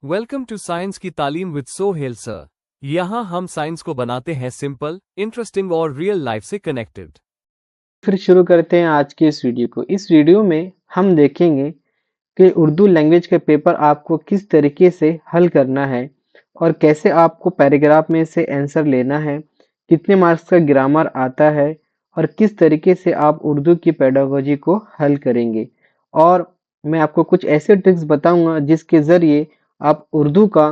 Welcome to science की तालीम with Sohail sir. यहाँ हम साइंस को बनाते हैं सिंपल, इंटरेस्टिंग और रियल लाइफ से कनेक्टेड। फिर शुरू करते हैं आज की इस वीडियो को। इस वीडियो में हम देखेंगे कि उर्दू लैंग्वेज के पेपर आपको किस तरीके से हल करना है और कैसे आपको पैराग्राफ में से आंसर लेना है, कितने मार्क्स का ग्रामर आता है और किस तरीके से आप उर्दू की पेडागोजी को हल करेंगे। और मैं आपको कुछ ऐसे ट्रिक्स बताऊंगा जिसके ज़रिए आप उर्दू का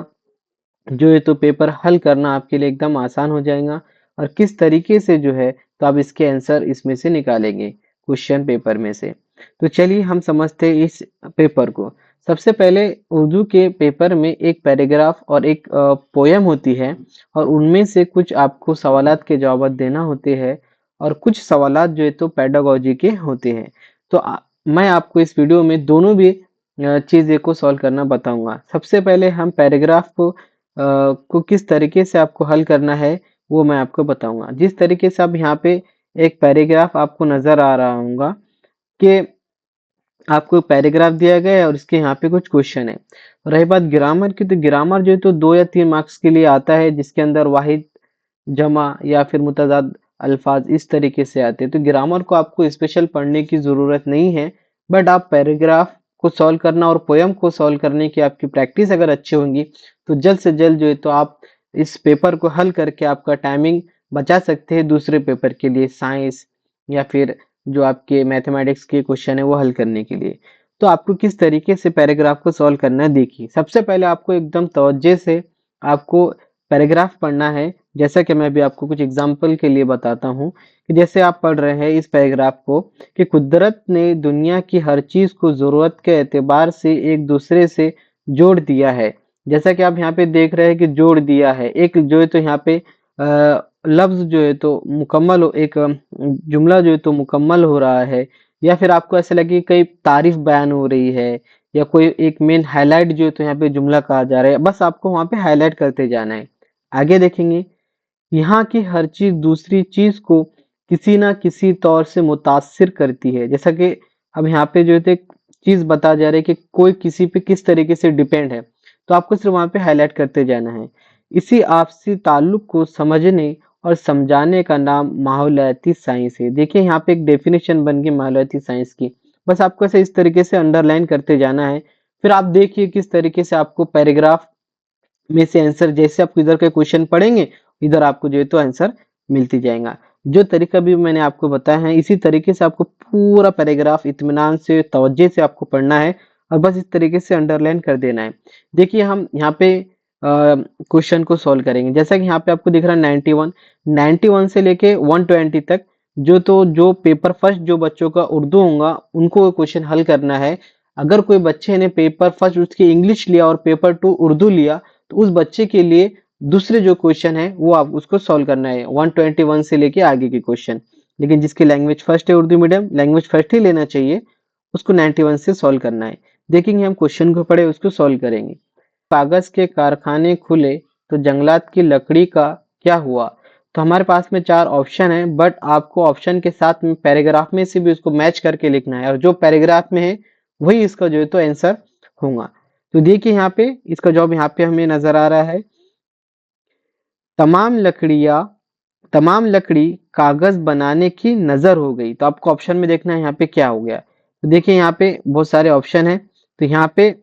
जो है तो पेपर हल करना आपके लिए एकदम आसान हो जाएगा और किस तरीके से जो है तो आप इसके आंसर इसमें से निकालेंगे क्वेश्चन पेपर में से। तो चलिए हम समझते हैं इस पेपर को। सबसे पहले उर्दू के पेपर में एक पैराग्राफ और एक पोयम होती है और उनमें से कुछ आपको सवालात के जवाब देना होते हैं और कुछ सवालात जो है तो पेडागोजी के होते हैं। तो मैं आपको इस वीडियो में दोनों भी चीज़ें को सॉल्व करना बताऊंगा। सबसे पहले हम पैराग्राफ को किस तरीके से आपको हल करना है वो मैं आपको बताऊंगा। जिस तरीके से अब यहाँ पे एक पैराग्राफ आपको नजर आ रहा होगा कि आपको पैराग्राफ दिया गया है और इसके यहाँ पे कुछ क्वेश्चन है। रही बात ग्रामर की, तो ग्रामर जो है तो 2 या 3 मार्क्स के लिए आता है, जिसके अंदर वाहिद, जमा या फिर मुतजाद अल्फाज इस तरीके से आते हैं। तो ग्रामर को आपको स्पेशल पढ़ने की ज़रूरत नहीं है, बट आप पैराग्राफ को सॉल्व करना और पोयम को सॉल्व करने की आपकी प्रैक्टिस अगर अच्छी होंगी तो जल्द से जल्द जो है तो आप इस पेपर को हल करके आपका टाइमिंग बचा सकते हैं दूसरे पेपर के लिए, साइंस या फिर जो आपके मैथमेटिक्स के क्वेश्चन है वो हल करने के लिए। तो आपको किस तरीके से पैराग्राफ को सॉल्व करना है देखिए। सबसे पहले आपको एकदम तवज्जो से आपको पैराग्राफ पढ़ना है। जैसा कि मैं अभी आपको कुछ एग्जाम्पल के लिए बताता हूँ कि जैसे आप पढ़ रहे हैं इस पैराग्राफ को कि कुदरत ने दुनिया की हर चीज को जरूरत के एतबार से एक दूसरे से जोड़ दिया है। जैसा कि आप यहाँ पे देख रहे हैं कि जोड़ दिया है, एक जो है तो यहाँ पे लफ्ज जो है तो मुकम्मल एक जुमला जो है तो मुकम्मल हो रहा है, या फिर आपको ऐसा लगे कई तारीफ बयान हो रही है या कोई एक मेन हाईलाइट जो है तो यहाँ पे जुमला कहा जा रहा है, बस आपको वहां पे हाईलाइट करते जाना है। आगे देखेंगे, यहाँ की हर चीज दूसरी चीज को किसी ना किसी तौर से मुतासिर करती है। जैसा कि अब यहाँ पे जो है तो एक चीज बता जा रहा है कि कोई किसी पे किस तरीके से डिपेंड है, तो आपको सिर्फ वहां पे हाईलाइट करते जाना है। इसी आपसी ताल्लुक को समझने और समझाने का नाम माहौलियाती साइंस है। देखिए यहाँ पे एक डेफिनेशन बन गई माहौलियाती साइंस की, बस आपको ऐसे इस तरीके से अंडरलाइन करते जाना है। फिर आप देखिए किस तरीके से आपको पैराग्राफ में से आंसर, जैसे आपको इधर के क्वेश्चन पढ़ेंगे इधर आपको जो है तो आंसर मिलती जाएगा। जो तरीका भी मैंने आपको बताया है इसी तरीके से आपको पूरा पैराग्राफ इत्मीनान से तवज्जो से आपको पढ़ना है और बस इस तरीके से अंडरलाइन कर देना है। देखिए हम यहाँ पे क्वेश्चन को सॉल्व करेंगे। जैसा कि यहाँ पे आपको दिख रहा है 91 से लेके 120 तक जो पेपर फर्स्ट जो बच्चों का उर्दू होगा उनको क्वेश्चन हल करना है। अगर कोई बच्चे ने पेपर फर्स्ट उसकी इंग्लिश लिया और पेपर 2 उर्दू लिया तो उस बच्चे के लिए दूसरे जो क्वेश्चन है वो आप उसको सॉल्व करना है 121 से लेके आगे के क्वेश्चन। लेकिन जिसकी लैंग्वेज फर्स्ट है उर्दू मीडियम, लैंग्वेज फर्स्ट ही लेना चाहिए, उसको 91 से सॉल्व करना है। देखेंगे हम क्वेश्चन को पढ़े उसको सॉल्व करेंगे। कागज के कारखाने खुले तो जंगलात की लकड़ी का क्या हुआ। तो हमारे पास में 4 ऑप्शन है, बट आपको ऑप्शन के साथ में पैराग्राफ में से भी उसको मैच करके लिखना है और जो पैराग्राफ में है वही इसका जो है तो आंसर होगा। तो देखिए यहाँ पे इसका जवाब यहाँ पे हमें नजर आ रहा है, तमाम लकड़ी कागज बनाने की नजर हो गई। तो आपको ऑप्शन में देखना है यहाँ पे क्या हो गया। तो देखिए यहाँ पे बहुत सारे ऑप्शन है, तो यहाँ पे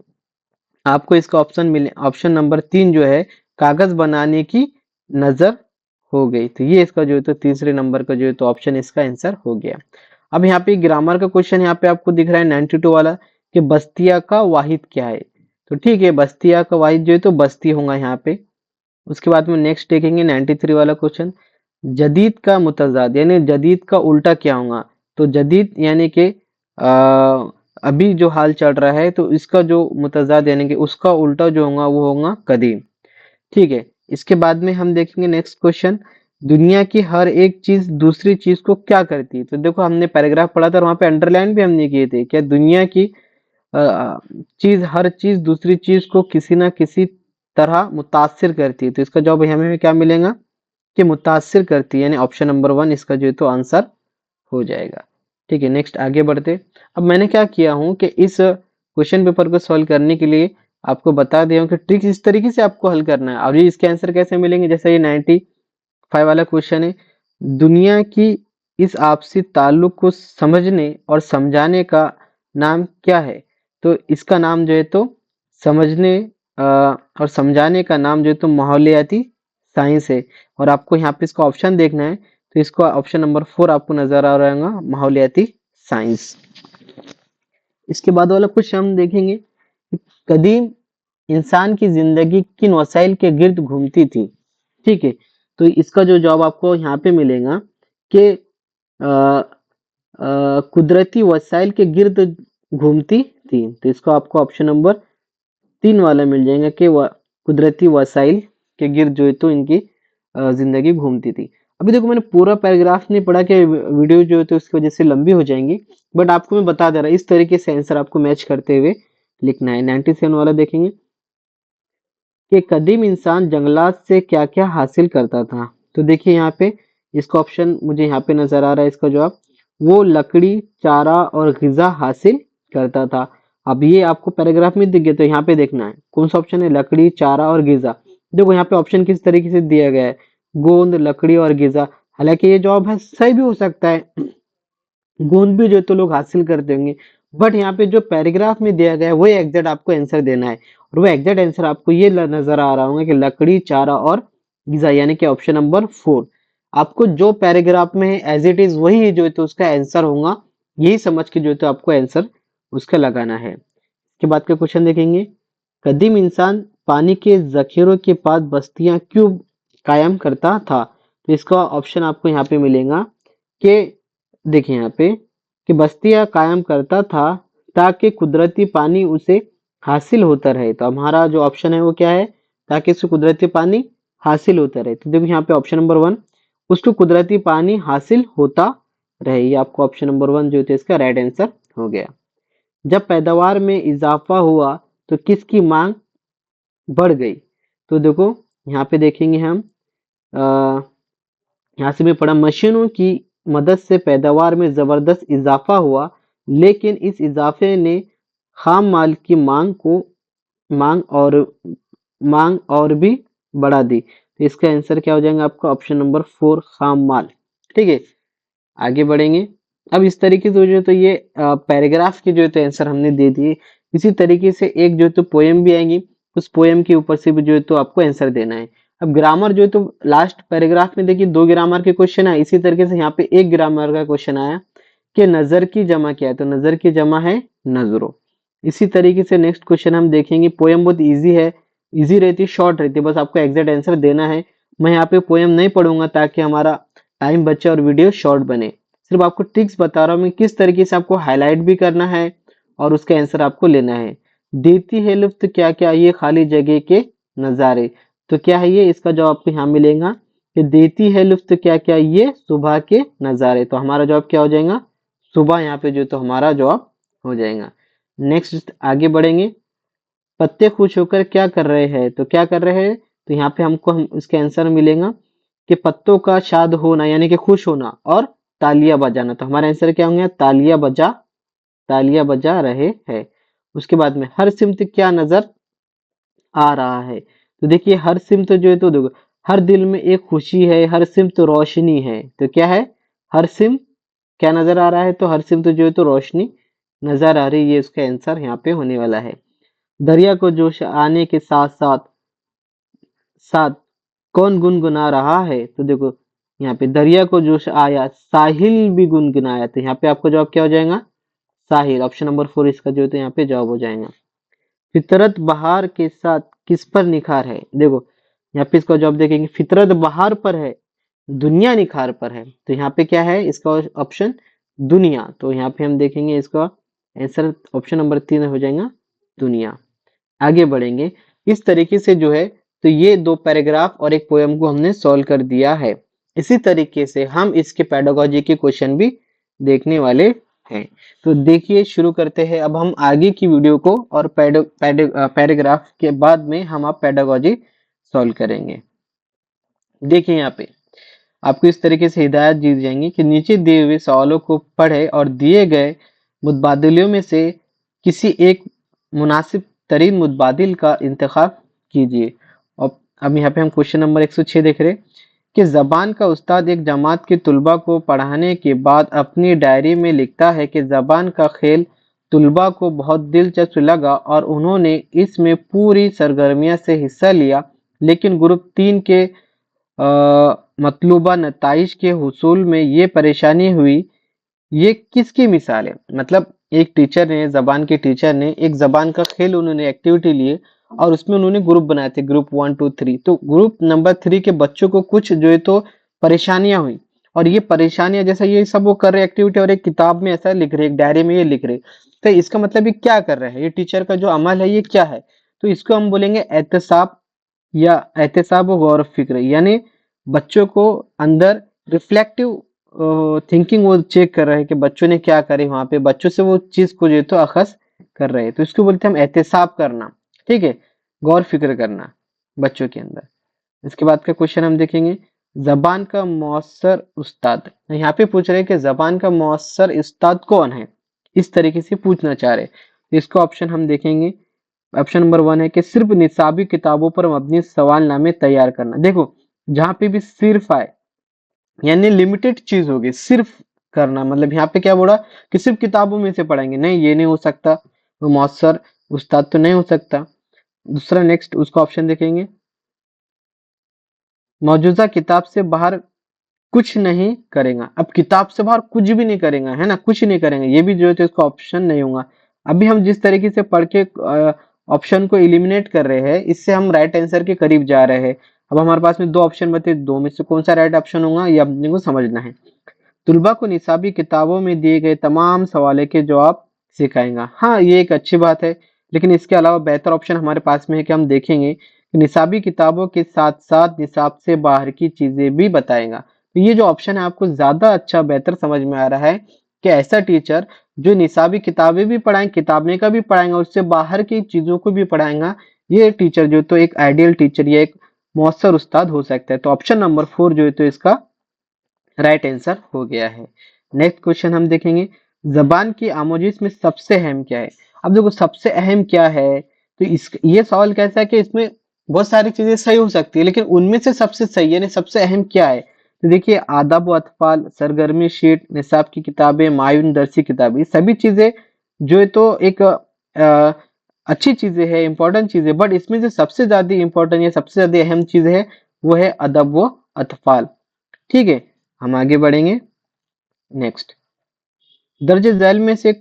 आपको इसका ऑप्शन मिले, ऑप्शन नंबर 3 जो है कागज बनाने की नजर हो गई। तो ये इसका जो है तो तीसरे नंबर का जो है तो ऑप्शन इसका आंसर हो गया। अब यहाँ पे ग्रामर का क्वेश्चन यहाँ पे आपको दिख रहा है 92 वाला कि बस्तिया का वाहिद क्या है। तो ठीक है, बस्तिया का वाहिद जो है तो बस्ती होगा यहाँ पे। उसके बाद में नेक्स्ट देखेंगे 93 वाला क्वेश्चन, जदीद का मुतजाद यानी जदीद का उल्टा क्या होगा। तो जदीद यानी कि अभी जो हाल चल रहा है, तो इसका जो मुतजाद यानी कि उसका उल्टा जो होगा वो होगा कदीम। ठीक है, इसके बाद में हम देखेंगे नेक्स्ट क्वेश्चन, दुनिया की हर एक चीज दूसरी चीज को क्या करती है। तो देखो हमने पैराग्राफ पढ़ा था और वहां पे अंडरलाइन भी हमने किए थे, क्या दुनिया की चीज हर चीज दूसरी चीज को किसी ना किसी तरह मुतासिर करती है। तो इसका जवाब हमें क्या मिलेगा कि मुतासिर करती है, यानी ऑप्शन नंबर 1 इसका जो है तो आंसर हो जाएगा। ठीक है, नेक्स्ट आगे बढ़ते। अब मैंने क्या किया हूं कि इस क्वेश्चन पेपर को सॉल्व करने के लिए आपको बता दिया हूँ कि ट्रिक्स इस तरीके से आपको हल करना है। अब ये इसके आंसर कैसे मिलेंगे, जैसे ये 95 वाला क्वेश्चन है, दुनिया की इस आपसी ताल्लुक को समझने और समझाने का नाम क्या है? तो इसका नाम जो है तो समझने और समझाने का नाम जो है तो माहौलियाती साइंस है। और आपको यहाँ पे इसका ऑप्शन देखना है, तो इसका ऑप्शन नंबर 4 आपको नजर आ रहा होगा, माहौलियाती साइंस। इसके बाद वाला क्वेश्चन हम देखेंगे कि कदीम इंसान की जिंदगी किन वसाइल के गिर्द घूमती थी। ठीक है, तो इसका जो जवाब आपको यहाँ पे मिलेगा कि कुदरती वसाइल के गिर्द घूमती थी। तो इसको आपको ऑप्शन नंबर 3 वाला मिल जाएगा कि कुदरती वसाइल के गिर्द जो है तो इनकी जिंदगी घूमती थी। अभी देखो मैंने पूरा पैराग्राफ नहीं पढ़ा कि वीडियो जो है तो उसकी वजह से लंबी हो जाएंगी, बट आपको मैं बता दे रहा इस तरीके से आंसर आपको मैच करते हुए लिखना है। 97 वाला देखेंगे कि कदीम इंसान जंगलात से क्या क्या हासिल करता था। तो देखिए यहाँ पे इसका ऑप्शन मुझे यहाँ पे नजर आ रहा है, इसका जवाब वो लकड़ी, चारा और गिजा हासिल करता था। अब ये आपको पैराग्राफ में दिख गया, तो यहाँ पे देखना है कौन सा ऑप्शन है, लकड़ी, चारा और गिजा। देखो यहाँ पे ऑप्शन किस तरीके से दिया गया है, गोंद, लकड़ी और गिजा। हालांकि ये जवाब है सही भी हो सकता है, गोंद भी जो तो लोग हासिल करते होंगे, बट यहाँ पे जो पैराग्राफ में दिया गया है वही एग्जैक्ट आपको आंसर देना है। और वो एग्जैक्ट आंसर आपको ये नजर आ रहा होगा कि लकड़ी, चारा और गिजा, यानी कि ऑप्शन नंबर 4। आपको जो पैराग्राफ में है एज इट इज वही जो है तो उसका आंसर होगा, यही समझ के जो है तो आपको आंसर उसका लगाना है। इसके बाद का क्वेश्चन देखेंगे, कदीम इंसान पानी के जखीरों के पास बस्तियां क्यों कायम करता था। तो इसका ऑप्शन आपको यहाँ पे मिलेगा कि देखिए यहाँ पे कि बस्तियां कायम करता था ताकि कुदरती पानी उसे हासिल होता रहे। तो हमारा जो ऑप्शन है वो क्या है, ताकि उसे कुदरती पानी हासिल होता रहे। तो देखो यहाँ पे ऑप्शन नंबर 1, उसको कुदरती पानी हासिल होता रहे, ये आपको ऑप्शन नंबर 1 जो थे इसका राइट आंसर हो गया। जब पैदावार में इजाफा हुआ तो किसकी मांग बढ़ गई। तो देखो यहाँ पे देखेंगे हम, यहाँ से भी पढ़ा, मशीनों की मदद से पैदावार में जबरदस्त इजाफा हुआ, लेकिन इस इजाफे ने खाम माल की मांग और मांग और भी बढ़ा दी। तो इसका आंसर क्या हो जाएगा आपका ऑप्शन नंबर 4, खाम माल। ठीक है, आगे बढ़ेंगे। अब इस तरीके से जो है तो ये पैराग्राफ के जो है तो आंसर हमने दे दिए। इसी तरीके से एक जो है तो पोएम भी आएंगी, उस पोएम के ऊपर से भी जो है तो आपको आंसर देना है। अब ग्रामर जो है तो लास्ट पैराग्राफ में देखिए 2 ग्रामर के क्वेश्चन आए, इसी तरीके से यहाँ पे 1 ग्रामर का क्वेश्चन आया कि नजर की जमा क्या है। तो नजर की जमा है नजरों। इसी तरीके से नेक्स्ट क्वेश्चन हम देखेंगे, पोएम बहुत इजी है, इजी रहती है, शॉर्ट रहती है, बस आपको एग्जैक्ट आंसर देना है। मैं यहाँ पे पोएम नहीं पढ़ूंगा ताकि हमारा टाइम बचे और वीडियो शॉर्ट बने। सिर्फ आपको ट्रिक्स बता रहा हूँ मैं किस तरीके से आपको हाईलाइट भी करना है और उसका आंसर आपको लेना है। देती है लुफ्त क्या क्या ये खाली जगह के नजारे। तो क्या है ये, इसका जवाब आपको यहाँ मिलेगा कि देती है लुफ्त क्या क्या ये सुबह के नजारे। तो हमारा जवाब क्या हो जाएगा, सुबह, यहाँ पे जो तो हमारा जवाब हो जाएगा। नेक्स्ट आगे बढ़ेंगे, पत्ते खुश होकर क्या कर रहे हैं। तो क्या कर रहे हैं, तो यहाँ पे हम इसका आंसर मिलेगा कि पत्तों का शाद होना यानी कि खुश होना और तालियां बजाना। तो हमारा आंसर क्या होंगे, तालियां बजा रहे हैं। उसके बाद में हर सिमत क्या नजर आ रहा है। तो देखिए हर सिमत जो है तो देखो, हर दिल में एक खुशी है, हर सिमत रोशनी है। तो क्या है, हर सिम क्या नजर आ रहा है, तो हर सिमत जो है तो रोशनी नजर आ रही है, ये उसका आंसर यहाँ पे होने वाला है। दरिया को जोश आने के साथ साथ साथ कौन गुनगुना रहा है। तो देखो यहाँ पे दरिया को जोश आया, साहिल भी गुनगुनाया। तो यहाँ पे आपका जवाब क्या हो जाएगा, साहिल, ऑप्शन नंबर 4 इसका जो है तो यहाँ पे जवाब हो जाएगा। फितरत बहार के साथ किस पर निखार है। देखो यहाँ पे इसका जवाब देखेंगे, फितरत बहार पर है, दुनिया निखार पर है। तो यहाँ पे क्या है इसका ऑप्शन, दुनिया। तो यहाँ पे हम देखेंगे इसका आंसर ऑप्शन नंबर 3 हो जाएगा, दुनिया। आगे बढ़ेंगे, इस तरीके से जो है तो ये 2 पैराग्राफ और एक पोएम को हमने सॉल्व कर दिया है। इसी तरीके से हम इसके पेडागोजी के क्वेश्चन भी देखने वाले हैं। तो देखिए शुरू करते हैं अब हम आगे की वीडियो को, और पैराग्राफ के बाद में हम आप पेडागोजी सॉल्व करेंगे। देखिए यहाँ पे आपको इस तरीके से हिदायत दी जाएंगी कि नीचे दिए हुए सवालों को पढ़े और दिए गए मुतबादलों में से किसी एक मुनासिब तरीन मुतबादिल का इंतखाब कीजिए। और अब यहाँ पे हम क्वेश्चन नंबर 106 देख रहे हैं कि ज़बान का उस्ताद एक जमात के तुलबा को पढ़ाने के बाद अपनी डायरी में लिखता है कि ज़बान का खेल तुलबा को बहुत दिलचस्प लगा और उन्होंने इसमें पूरी सरगर्मियां से हिस्सा लिया, लेकिन ग्रुप 3 के मतलूबा नताइज के हुसूल में ये परेशानी हुई। ये किसकी मिसाल है? मतलब एक टीचर ने, जबान के टीचर ने एक जबान का खेल उन्होंने एक्टिविटी लिए और उसमें उन्होंने ग्रुप बनाए थे, ग्रुप 1 2 3। तो ग्रुप नंबर 3 के बच्चों को कुछ जो है तो परेशानियां हुई, और ये परेशानियां जैसा ये सब वो कर रहे एक्टिविटी और एक किताब में ऐसा लिख रहे, एक डायरी में ये लिख रहे, तो इसका मतलब ये क्या कर रहे हैं, ये टीचर का जो अमल है ये क्या है? तो इसको हम बोलेंगे एहतसाब या एहतसाब व गौर फिक्र, यानी बच्चों को अंदर रिफ्लेक्टिव थिंकिंग वो चेक कर रहे हैं कि बच्चों ने क्या करे, वहां पे बच्चों से वो चीज को जो है तो अखज कर रहे हैं, तो इसको बोलते हैं हम एहतसाब करना। ठीक है, गौर फिक्र करना बच्चों के अंदर। इसके बाद का क्वेश्चन हम देखेंगे, जबान का मौसर उस्ताद। यहाँ पे पूछ रहे हैं कि जबान का मौसर उस्ताद कौन है, इस तरीके से पूछना चाह रहे हैं। इसको ऑप्शन हम देखेंगे। ऑप्शन नंबर 1 है कि सिर्फ निसाबी किताबों पर मबनी सवालनामे तैयार करना। देखो, जहां पे भी सिर्फ आए यानी लिमिटेड चीज होगी, सिर्फ करना मतलब यहाँ पे क्या बोला कि सिर्फ किताबों में से पढ़ेंगे, नहीं ये नहीं हो सकता, वो मौसर उस्ताद तो नहीं हो सकता। दूसरा नेक्स्ट उसका ऑप्शन देखेंगे, मौजूदा किताब से बाहर कुछ नहीं करेगा। अब किताब से बाहर कुछ भी नहीं करेगा, है ना, कुछ नहीं करेंगे, ये भी जो है तो इसका ऑप्शन नहीं होगा। अभी हम जिस तरीके से पढ़ के ऑप्शन को इलिमिनेट कर रहे हैं, इससे हम राइट आंसर के करीब जा रहे हैं। अब हमारे पास में दो ऑप्शन बचे, दो में से कौन सा राइट ऑप्शन होगा ये अपने को समझना है। तुलबा को निसाबी किताबों में दिए गए तमाम सवालों के जवाब सिखाएगा। हाँ, ये एक अच्छी बात है, लेकिन इसके अलावा बेहतर ऑप्शन हमारे पास में है कि हम देखेंगे कि निसाबी किताबों के साथ साथ निसाब से बाहर की चीजें भी बताएगा। तो ये जो ऑप्शन है आपको ज्यादा अच्छा बेहतर समझ में आ रहा है कि ऐसा टीचर जो निसाबी किताबें भी पढ़ाएंगे, किताबें का भी पढ़ाएंगा, उससे बाहर की चीजों को भी पढ़ाएगा, ये टीचर जो तो एक आइडियल टीचर या एक मौसर उस्ताद हो सकता है। तो ऑप्शन नंबर 4 जो है तो इसका राइट आंसर हो गया है। नेक्स्ट क्वेश्चन हम देखेंगे, जबान की आमोजिश में सबसे अहम क्या है? अब देखो सबसे अहम क्या है, तो इस ये सवाल कैसा है कि इसमें बहुत सारी चीजें सही हो सकती है, लेकिन उनमें से सबसे सही यानी सबसे अहम क्या है? तो देखिए, आदाब व अतफाल, सरगर्मी शीट, निसाब की किताबें, मायून दरसी किताबें, ये सभी चीजें जो है तो एक अच्छी चीजें है, इंपॉर्टेंट चीजें, बट इसमें से सबसे ज्यादा इंपॉर्टेंट या सबसे ज्यादा अहम चीज है वो है अदब व अतफाल। ठीक है, हम आगे बढ़ेंगे। नेक्स्ट, दर्ज झैल में से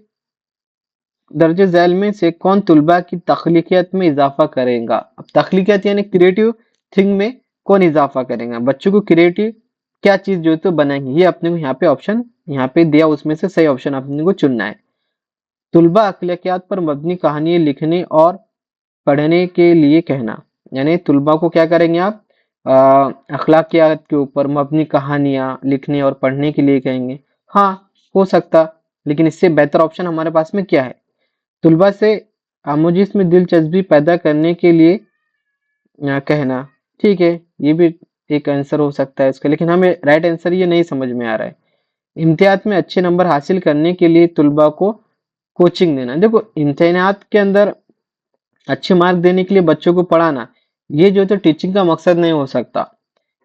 दर्ज झैल में से कौन तुलबा की तख्लीकियत में इजाफा करेगा? अब तख्लीकियत यानी क्रिएटिव थिंग में कौन इजाफा करेगा, बच्चों को क्रिएटिव क्या चीज जो है तो बनाएंगे, ये अपने को यहाँ पे ऑप्शन यहाँ पे दिया, उसमें से सही ऑप्शन अपने को चुनना है। तुलबा अखलाकियात पर मबनी कहानियां लिखने और पढ़ने के लिए कहना, यानी तुलबा को क्या करेंगे आप, अखलाकियात के ऊपर मबनी कहानियां लिखने और पढ़ने के लिए कहेंगे। हाँ, हो सकता, लेकिन इससे बेहतर ऑप्शन हमारे पास में क्या है, तुलबा से आमोजिस में दिलचस्पी पैदा करने के लिए कहना। ठीक है, ये भी एक आंसर हो सकता है इसका, लेकिन हमें राइट आंसर ये नहीं समझ में आ रहा है। इम्तिहान में अच्छे नंबर हासिल करने के लिए तुलबा को कोचिंग देना। देखो, इम्तिहान के अंदर अच्छे मार्क देने के लिए बच्चों को पढ़ाना, ये जो है तो टीचिंग का मकसद नहीं हो सकता,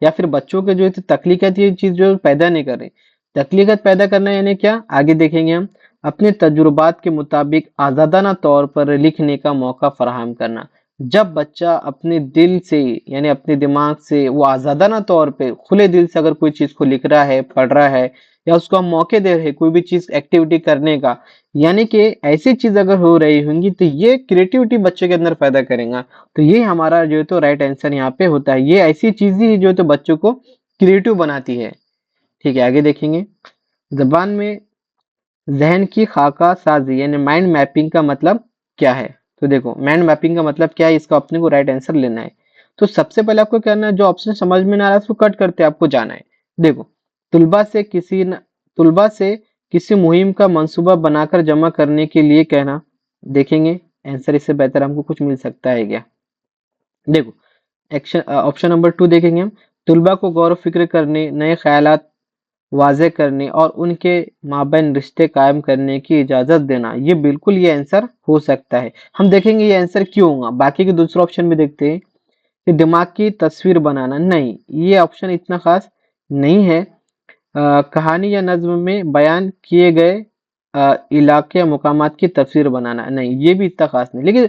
या फिर बच्चों के जो है तो तख्लीकत ये चीज जो पैदा नहीं कर रही। तख्लीकत पैदा करना यानी क्या, आगे देखेंगे हम। अपने तजुर्बात के मुताबिक आजादाना तौर पर लिखने का मौका फराहम करना। जब बच्चा अपने दिल से यानी अपने दिमाग से वो आजादाना तौर पे खुले दिल से अगर कोई चीज को लिख रहा है, पढ़ रहा है, या उसको हम मौके दे रहे हैं कोई भी चीज एक्टिविटी करने का, यानी कि ऐसी चीज अगर हो रही होंगी तो ये क्रिएटिविटी बच्चे के अंदर पैदा करेगा। तो ये हमारा जो है तो राइट आंसर यहाँ पे होता है, ये ऐसी चीज ही जो है तो बच्चों को क्रिएटिव बनाती है। ठीक है, आगे देखेंगे, जबान में जहन की खाका साजी यानी माइंड मैपिंग का मतलब क्या है? तो देखो, माइंड मैपिंग का मतलब क्या है, इसका अपने को राइट आंसर लेना है। तो सबसे पहले आपको करना है, जो ऑप्शन समझ में ना आ रहा है उसको कट करते आपको जाना है। देखो, तुलबा से किसी न, तुलबा से किसी मुहिम का मंसूबा बनाकर जमा करने के लिए कहना। देखेंगे आंसर इससे बेहतर हमको कुछ मिल सकता है क्या? देखो, एक्शन ऑप्शन नंबर 2 देखेंगे हम, तुलबा को गौर फिक्र करने, नए ख्यालात वाज़े करने और उनके माबैन रिश्ते कायम करने की इजाज़त देना। ये बिल्कुल ये आंसर हो सकता है। हम देखेंगे ये आंसर क्यों होगा। बाकी के दूसरा ऑप्शन भी देखते हैं कि दिमाग की तस्वीर बनाना, नहीं, ये ऑप्शन इतना ख़ास नहीं है। कहानी या नज़्म में बयान किए गए इलाके या मुकामात की तस्वीर बनाना, नहीं, ये भी इतना ख़ास नहीं। लेकिन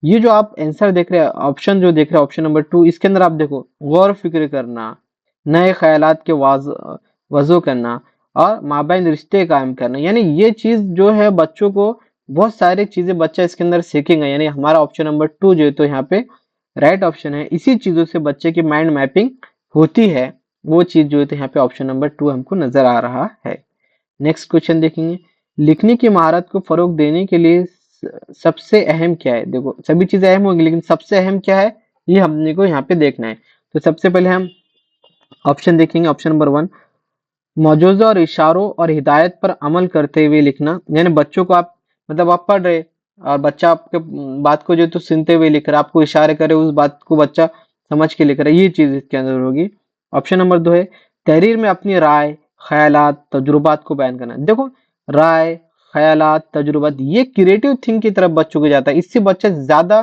ये जो आप आंसर देख रहे हैं, ऑप्शन जो देख रहे हैं, ऑप्शन नंबर 2, इसके अंदर आप देखो गौर फ़िक्र करना, नए ख़यालात के वज़ू करना और माबैन रिश्ते कायम करना। यानी ये चीज़ जो है बच्चों को बहुत सारी चीज़ें बच्चा इसके अंदर सीखेगा। यानी हमारा ऑप्शन नंबर 2 जो है तो यहाँ पे राइट ऑप्शन है। इसी चीज़ों से बच्चे की माइंड मैपिंग होती है, वो चीज़ जो है तो यहाँ पे ऑप्शन नंबर 2 हमको नज़र आ रहा है। नेक्स्ट क्वेश्चन देखेंगे, लिखने की महारत को फ़रोग़ देने के लिए सबसे अहम क्या है? देखो सभी चीज़ें अहम होंगी लेकिन सबसे अहम क्या है, ये हमने को यहाँ पे देखना है। तो सबसे पहले हम ऑप्शन देखेंगे। ऑप्शन नंबर 1, मौजूज़ा और इशारों और हिदायत पर अमल करते हुए लिखना। यानी बच्चों को आप मतलब आप पढ़ रहे और बच्चा आपके बात को जो है तो सुनते हुए लिख रहा है, आपको इशारे करे उस बात को बच्चा समझ के लिख रहा है, ये चीज़ इसके अंदर होगी। ऑप्शन नंबर 2 है तहरीर में अपनी राय, ख़यालात, तजुर्बात को बयान करना। देखो राय, ख़यालात, तजुर्बात ये क्रिएटिव थिंक की तरफ बच्चों को जाता है। इससे बच्चा ज़्यादा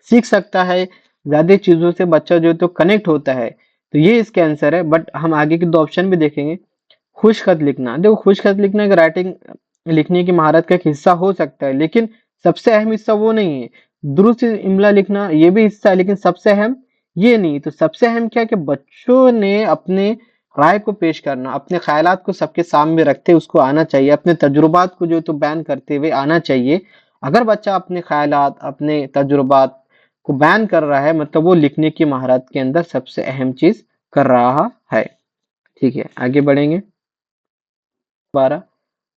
सीख सकता है, ज़्यादा चीज़ों से बच्चा जो है तो कनेक्ट होता है। तो ये इसका आंसर है। बट हम आगे के 2 ऑप्शन भी देखेंगे। खुश खत लिखना, देखो खुश खत लिखना एक राइटिंग लिखने की महारत का एक हिस्सा हो सकता है लेकिन सबसे अहम हिस्सा वो नहीं है। दुरुस्त इमला लिखना ये भी हिस्सा है लेकिन सबसे अहम ये नहीं। तो सबसे अहम क्या है कि बच्चों ने अपने राय को पेश करना, अपने ख्यालात को सबके सामने रखते उसको आना चाहिए, अपने तजुर्बात को जो तो बयान करते हुए आना चाहिए। अगर बच्चा अपने ख्यालात, अपने तजुर्बात को बयान कर रहा है मतलब वो लिखने की महारत के अंदर सबसे अहम चीज कर रहा है। ठीक है, आगे बढ़ेंगे। 12,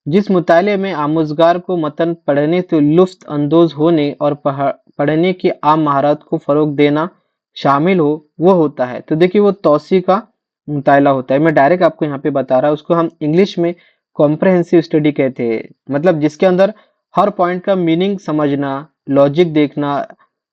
जिस मुताले में आमुज़गार को मतन पढ़ने से लुत्फ़ अंदोज़ होने और पढ़ने की आम महारत को फ़रोग़ देना शामिल हो, वो होता है। तो देखिए वो तौसी का मुताला होता है। मैं डायरेक्ट आपको यहाँ पे बता रहा हूँ, उसको हम इंग्लिश में कॉम्प्रहेंसिव स्टडी कहते हैं। मतलब जिसके अंदर हर पॉइंट का मीनिंग समझना, लॉजिक देखना,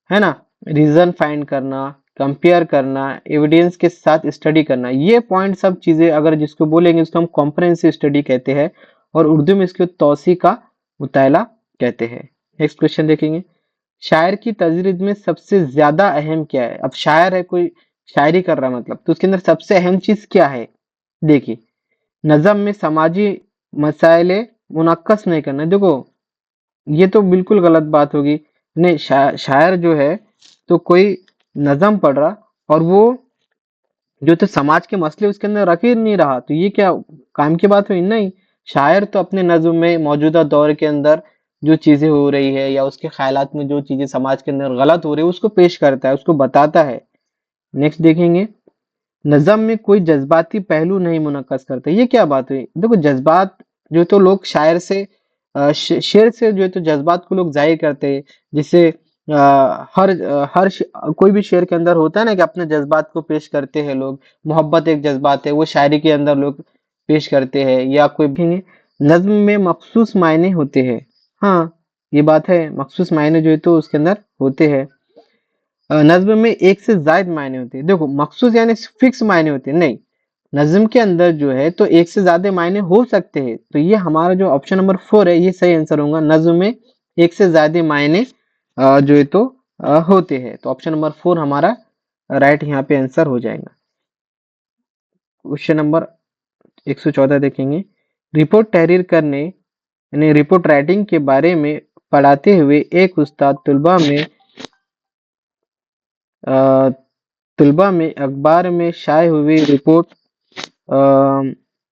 है ना? रीज़न फाइंड करना, कंपेयर करना, एविडेंस के साथ स्टडी करना, ये पॉइंट सब चीज़ें अगर जिसको बोलेंगे उसको हम कॉम्प्रहेंसिव स्टडी कहते हैं और उर्दू में इसको तौसी का मुताला कहते हैं। नेक्स्ट क्वेश्चन देखेंगे, शायर की तजरीद में सबसे ज्यादा अहम क्या है? अब शायर है, कोई शायरी कर रहा मतलब, तो उसके अंदर सबसे अहम चीज क्या है? देखिए, नज़म में समाजी मसाइले मुनक्कस नहीं करना। देखो ये तो बिल्कुल गलत बात होगी। नहीं, शायर जो है तो कोई नज़म पढ़ रहा और वो जो तो समाज के मसले उसके अंदर रख ही नहीं रहा, तो ये क्या काम की बात हुई? नहीं, शायर तो अपने नज़्म में मौजूदा दौर के अंदर जो चीज़ें हो रही है या उसके ख़यालात में जो चीज़ें समाज के अंदर गलत हो रही है उसको पेश करता है, उसको बताता है। नेक्स्ट देखेंगे, नज़म में कोई जज्बाती पहलू नहीं मुनक्कस करता। ये क्या बात हुई? देखो जज्बात जो तो लोग शायर से शेर से जो है तो जज्बात को लोग ज़ाहिर करते हैं। जिससे कोई भी शेर के अंदर होता है ना कि अपने जज्बात को पेश करते हैं लोग। मोहब्बत एक जज्बात है, वो शायरी के अंदर लोग पेश करते हैं। या कोई भी नज़्म में मखसूस मायने होते हैं। हाँ, ये बात है, मखसूस मायने जो है तो उसके अंदर होते हैं। नज़्म में एक से ज़ायद मायने होते हैं। देखो मखसूस यानी फिक्स मायने होते हैं, नहीं, नज़्म के अंदर जो है तो एक से ज़्यादा मायने हो सकते हैं। तो ये हमारा जो ऑप्शन नंबर 4 है ये सही आंसर होगा। नज़्म में एक से ज़्यादा मायने जो है तो होते हैं। तो ऑप्शन नंबर 4 हमारा राइट यहाँ पे आंसर हो जाएगा। क्वेश्चन नंबर 114 देखेंगे, रिपोर्ट तहरीर करने यानी रिपोर्ट राइटिंग के बारे में पढ़ाते हुए एक उस्ताद अ, तुलबा में अखबार में शाये हुई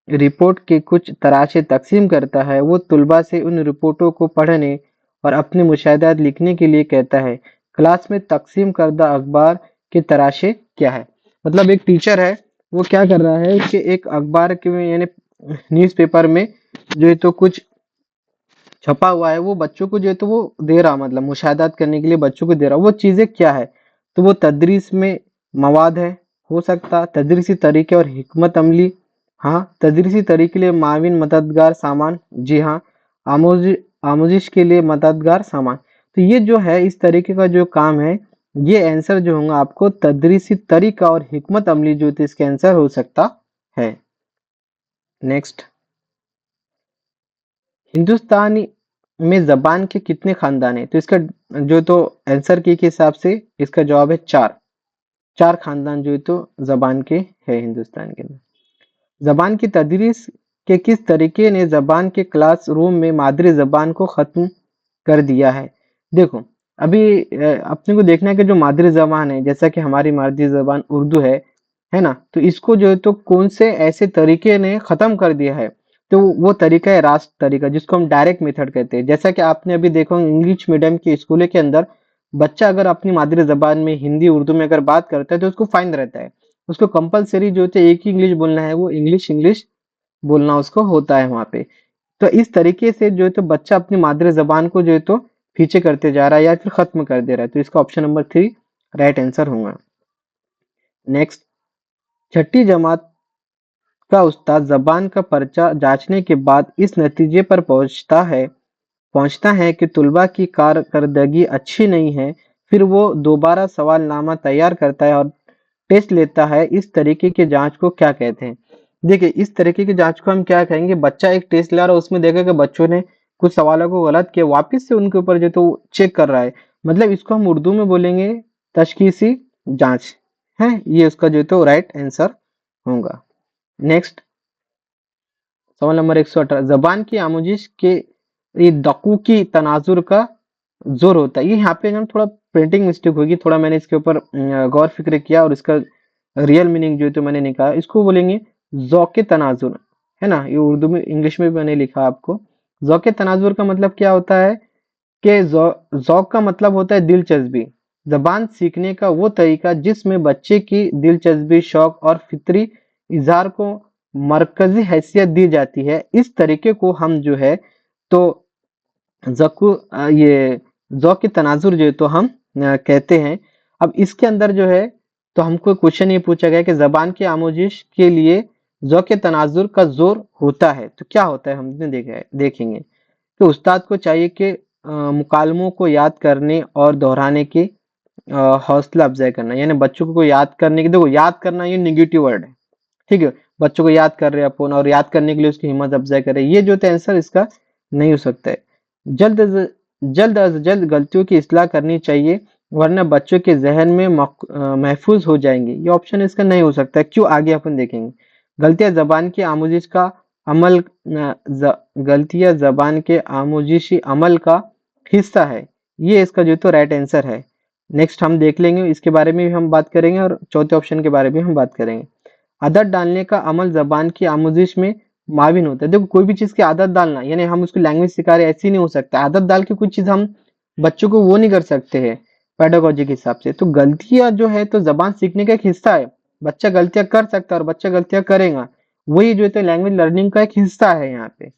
रिपोर्ट के कुछ तराशे तकसीम करता है। वो तुलबा से उन रिपोर्टों को पढ़ने और अपने मुशाहिदात लिखने के लिए कहता है। क्लास में तकसीम करदा अखबार के तराशे क्या है? मतलब एक टीचर है, वो क्या कर रहा है कि एक अखबार के में यानी न्यूज़पेपर में जो है तो कुछ छपा हुआ है, वो बच्चों को जो है तो वो दे रहा, मतलब मुशाहिदात करने के लिए बच्चों को दे रहा। वो चीज़ें क्या है? तो वो तदरीस में मवाद है, हो सकता तदरीसी तरीके और हिकमत अमली। हाँ, तदरीसी तरीके के लिए माविन मददगार सामान। जी हाँ, आमोजिश के लिए मददगार सामान। तो ये जो है इस तरीके का जो काम है, ये आंसर जो होगा आपको तदरीसी तरीका और हिकमत अमली जो इसके आंसर हो सकता है। नेक्स्ट, हिंदुस्तानी में जबान के कितने खानदान है? तो इसका जो तो आंसर की के हिसाब से इसका जवाब है 4। 4 खानदान जो है तो जबान के है हिंदुस्तान के अंदर। जबान की तदरीस के किस तरीके ने जबान के क्लासरूम में मादरी जबान को खत्म कर दिया है? देखो, अभी अपने को देखना है कि जो मादरी जबान है, जैसा कि हमारी मादरी जबान उर्दू है ना, तो इसको जो है तो कौन से ऐसे तरीके ने खत्म कर दिया है? तो वो तरीका है राष्ट्र तरीका, जिसको हम डायरेक्ट मेथड कहते हैं। जैसा कि आपने अभी देखो इंग्लिश मीडियम के स्कूलों के अंदर बच्चा अगर अपनी मादरी जबान में हिंदी उर्दू में अगर बात करता है तो उसको फाइन रहता है। उसको कंपलसरी जो होता है एक ही इंग्लिश बोलना है, वो इंग्लिश इंग्लिश बोलना उसको होता है वहां पे। तो इस तरीके से जो है तो बच्चा अपनी मादरी जबान को जो है तो पीछे करते जा रहा है या फिर खत्म कर दे रहा है। तो इसका ऑप्शन नंबर 3 राइट आंसर होगा। नेक्स्ट, छठी जमात का उस्ताद जबान का पर्चा जांचने के बाद इस नतीजे पर पहुंचता है कि तुलबा की कारकर्दगी अच्छी नहीं है, फिर वो दोबारा सवालनामा तैयार करता है और टेस्ट लेता है। इस तरीके की जांच को क्या कहते हैं? देखिए, इस तरीके की जांच को हम क्या कहेंगे? बच्चा एक टेस्ट ले रहा है, उसमें देखा कि बच्चों ने कुछ सवालों को गलत किया, वापस से उनके ऊपर जो तो चेक कर रहा है, मतलब इसको हम उर्दू में बोलेंगे तशखीसी जांच है। ये उसका जो तो राइट आंसर होगा। नेक्स्ट, सवाल नंबर 118, जबान की आमोजिश के ये दकू की तनाजुर का जोर होता है। ये यहाँ पे हम थोड़ा प्रिंटिंग मिस्टेक होगी, थोड़ा मैंने इसके ऊपर गौर फिक्र किया और इसका रियल मीनिंग जो है तो मैंने निकाला। इसको बोलेंगे जौके तनाजुर, है ना। ये उर्दू में इंग्लिश में भी मैंने लिखा आपको। जौके तनाजुर का मतलब क्या होता है कि जौक का मतलब होता है दिलचस्पी, जबान सीखने का वो तरीका जिसमें बच्चे की दिलचस्पी, शौक और फितरी इजहार को मरकजी हैसियत दी जाती है। इस तरीके को हम जो है तो ये ज़ौक़ की तनाजुर जो है तो हम कहते हैं। अब इसके अंदर जो है तो हमको क्वेश्चन ये पूछा गया कि ज़बान की आमोजिश के लिए ज़ौक़ तनाजुर का ज़ोर होता है, तो क्या होता है हमने देखेंगे। तो उस्ताद को चाहिए कि मुकालमों को याद करने और दोहराने की हौसला अफ़ज़ाई करना, यानी बच्चों को याद करने की, देखो याद करना ये नेगेटिव वर्ड है, ठीक है। बच्चों को याद कर रहे हैं अपन और याद करने के लिए उसकी हिम्मत अफ़ज़ाई कर रहे हैं, ये जो तो आंसर इसका नहीं हो सकता है। जल्द अज जल्द अज जल्द गलतियों की इस्लाह करनी चाहिए, वरना बच्चों के ज़हन में महफूज हो जाएंगे। ये ऑप्शन इसका नहीं हो सकता है। क्यों? आगे अपन देखेंगे। गलतियाँ ज़बान की आमोजिश का अमल गलतियाँ ज़बान के आमोजिशी अमल का हिस्सा है। ये इसका जो तो राइट आंसर है। नेक्स्ट हम देख लेंगे, इसके बारे में भी हम बात करेंगे और चौथे ऑप्शन के बारे में हम बात करेंगे। आदत डालने का अमल ज़बान की आमोजिश में माविन होता है। देखो, कोई भी चीज़ की आदत डालना, यानी हम उसको लैंग्वेज सिखा रहे हैं, ऐसे ही नहीं हो सकता। आदत डाल के कुछ चीज़ हम बच्चों को वो नहीं कर सकते हैं पेडागोजी के हिसाब से। तो गलतियाँ जो है तो ज़बान सीखने का एक हिस्सा है। बच्चा गलतियाँ कर सकता है और बच्चा गलतियाँ करेगा, वही जो है तो लैंग्वेज लर्निंग का एक हिस्सा है यहाँ पे।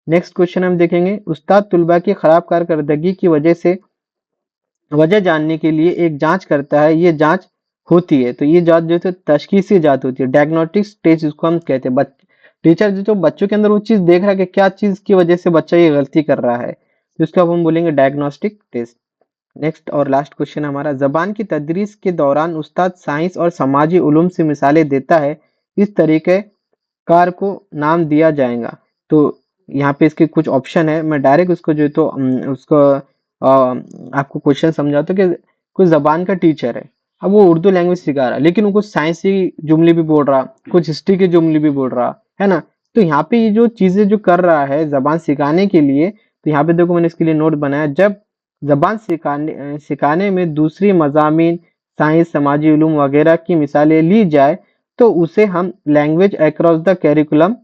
नेक्स्ट क्वेश्चन हम देखेंगे, उस्ताद तुलबा की खराब कारकर्दगी की वजह जानने के लिए एक जांच करता है। ये जांच होती है, तो ये जांच जो है तशखीसी जांच होती है, डायग्नोस्टिक टेस्ट जिसको हम कहते हैं। टीचर जो बच्चों के अंदर वो चीज देख रहा है कि क्या चीज की वजह से बच्चा ये गलती कर रहा है, तो इसको अब हम बोलेंगे डायग्नोस्टिक टेस्ट। नेक्स्ट और लास्ट क्वेश्चन हमारा, जबान की तदरीस के दौरान उस्ताद साइंस और समाजी उलूम से मिसालें देता है, इस तरीके कार को नाम दिया जाएगा। तो यहाँ पे इसके कुछ ऑप्शन है, मैं डायरेक्ट उसको जो है तो उसको आपको क्वेश्चन समझाता हूँ कि कोई जबान का टीचर है, अब वो उर्दू लैंग्वेज सिखा रहा है, लेकिन वो कुछ साइंस की जुमले भी बोल रहा, कुछ हिस्ट्री की जुमले भी बोल रहा है ना। तो यहाँ पे ये जो चीजें जो कर रहा है जबान सिखाने के लिए, तो यहाँ पे देखो मैंने इसके लिए नोट बनाया, जब जबान सिखाने में दूसरी मजामीन, साइंस, समाजी उलूम वगैरह की मिसालें ली जाए तो उसे हम लैंग्वेज अक्रॉस द कैरिकुलम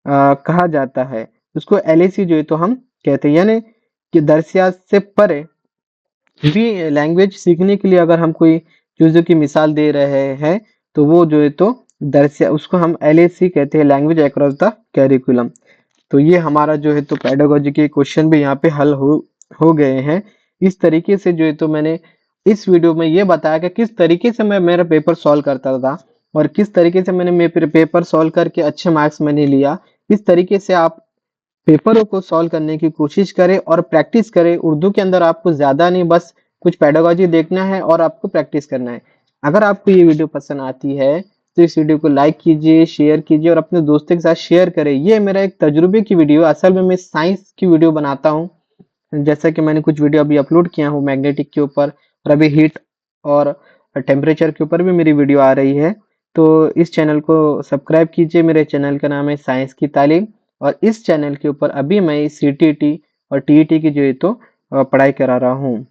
कहा जाता है। उसको एलएसी जो है तो हम कहते हैं, यानी कि दरसियात से परे भी लैंग्वेज सीखने के लिए अगर हम कोई चीजों की मिसाल दे रहे हैं तो वो जो है तो दरसिया, उसको हम एलएसी कहते हैं, लैंग्वेज अक्रॉस द कैरिकुलम। तो ये हमारा जो है तो पेडागोजी के क्वेश्चन भी यहाँ पे हल हो गए हैं। इस तरीके से जो है तो मैंने इस वीडियो में ये बताया कि किस तरीके से मैं मेरा पेपर सॉल्व करता था और किस तरीके से मैंने मेरे पेपर सॉल्व करके अच्छे मार्क्स मैंने लिया। इस तरीके से आप पेपरों को सॉल्व करने की कोशिश करें और प्रैक्टिस करें। उर्दू के अंदर आपको ज्यादा नहीं, बस कुछ पेडागोजी देखना है और आपको प्रैक्टिस करना है। अगर आपको ये वीडियो पसंद आती है तो इस वीडियो को लाइक कीजिए, शेयर कीजिए और अपने दोस्तों के साथ शेयर करें। ये मेरा एक तजुर्बे की वीडियो, असल में मैं साइंस की वीडियो बनाता हूँ। जैसा कि मैंने कुछ वीडियो अभी अपलोड किया हूँ मैग्नेटिक के ऊपर, और अभी हीट और टेम्परेचर के ऊपर भी मेरी वीडियो आ रही है। तो इस चैनल को सब्सक्राइब कीजिए। मेरे चैनल का नाम है साइंस की तालीम, और इस चैनल के ऊपर अभी मैं CTET और TET की जो है तो पढ़ाई करा रहा हूँ।